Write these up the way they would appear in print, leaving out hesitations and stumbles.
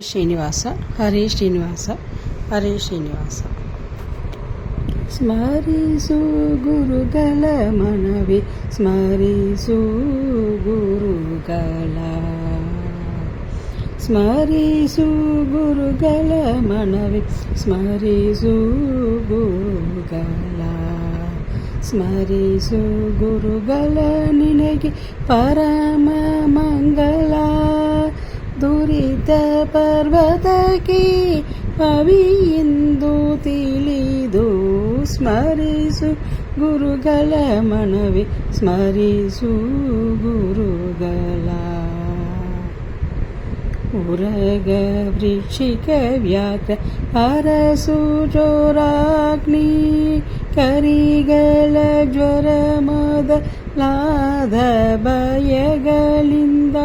ಶ್ರೀನಿವಾಸ ಹರೇ ಶ್ರೀನಿವಾಸ ಹರೇ ಶ್ರೀನಿವಾಸ. ಸ್ಮರಿಸು ಗುರುಗಳ ಮನವಿ, ಸ್ಮರಿಸು ಗುರುಗಳ, ಸ್ಮರಿಸು ಗುರುಗಳ ಮನವಿ, ಸ್ಮರಿಸು ಗುರುಗಳ, ಸ್ಮರಿಸು ಗುರುಗಳ ನಿನಗೆ ಪರಮ ಮಂಗಲ. ದುರಿತ ಪರ್ವತಕ್ಕೆ ಪವಿಯೆಂದು ತಿಳಿದು ಸ್ಮರಿಸು ಗುರುಗಳ ಮನವಿ, ಸ್ಮರಿಸು ಗುರುಗಳ. ಉರಗ ವೃಕ್ಷಿಕ ವ್ಯಾಘ್ರ ಅರಸು ಚೋರಾಗ್ನಿ ಕರಿಗಳ ಜ್ವರ ಮೊದಲಾದ ಭಯಗಳಿಂದ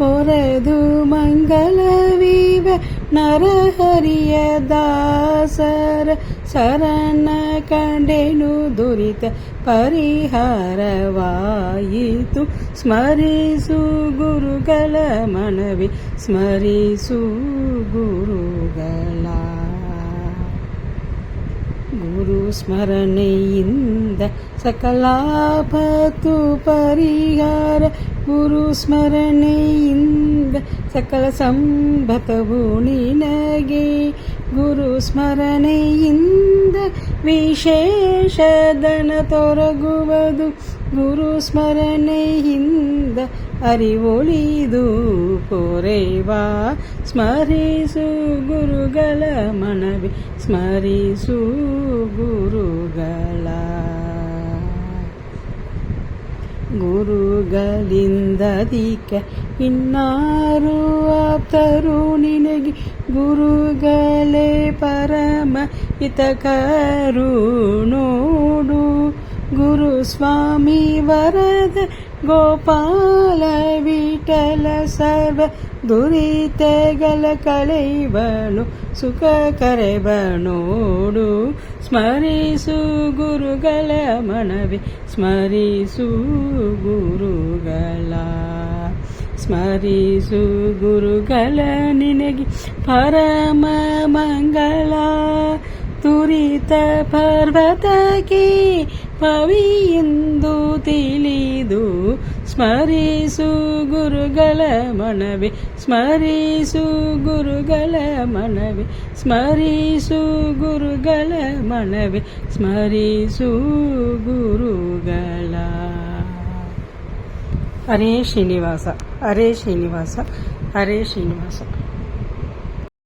ಹೊರದು ಮಂಗಲವಿವ ನರಹರಿಯ ದಾಸರ ಶರಣ ಕಂಡೆನು, ದುರಿತ ಪರಿಹಾರವಾಯಿತು. ಸ್ಮರಿಸು ಗುರುಗಳ ಮನವಿ, ಸ್ಮರಿಸು ಗುರುಗಳ. ಗುರು ಸ್ಮರಣೆಯಿಂದ ಸಕಲಾಪತ್ತು ಪರಿಹಾರ, ಗುರು ಸ್ಮರಣೆಯಿಂದ ಸಕಲ ಸಂಪತ್ತವು ನಿನಗೆ. ಗುರು ಸ್ಮರಣೆಯಿಂದ ವಿಶೇಷ ಧನ ತೊರಗುವುದು, ಗುರು ಸ್ಮರಣೆಯಿಂದ ಅರಿವೊಳಿದು ಪೊರೆವಾ. ಸ್ಮರಿಸು ಗುರುಗಳ ಮನವಿ, ಸ್ಮರಿಸು ಗುರುಗಳ. ಗುರುಗಳಿಂದಧಿಕ ಇನ್ನಾರು ಆಪ್ತರು ನಿನಗೆ, ಗುರುಗಳೇ ಪರಮ ಹಿತಕರು ನೋಡು. ಗುರು ಸ್ವಾಮಿ ವರದ ಗೋಪಾಲ ವಿಠಲ ಸರ್ವ ದುರಿತಗಳ ಕಳೆವನು, ಸುಖ ಕರೆವನೋಡು. ಸ್ಮರಿಸು ಗುರುಗಳ ಮನವಿ, ಸ್ಮರಿಸು ಗುರುಗಳ, ಸ್ಮರಿಸು ಗುರುಗಳ ನಿನಗೆ ಪರಮ ಮಂಗಲ. ದುರಿತ ಪರ್ವತಕ್ಕೆ ಪವಿಯೆಂದು ತಿಳಿದು ಸ್ಮರಿಸು ಗುರುಗಳ ಮನವಿ, ಸ್ಮರಿಸು ಗುರುಗಳ ಮನವಿ, ಸ್ಮರಿಸು ಗುರುಗಳ ಮನವಿ, ಸ್ಮರಿಸು ಗುರುಗಳ. ಹರೇ ಶ್ರೀನಿವಾಸ ಹರೇ ಶ್ರೀನಿವಾಸ ಹರೇ ಶ್ರೀನಿವಾಸ.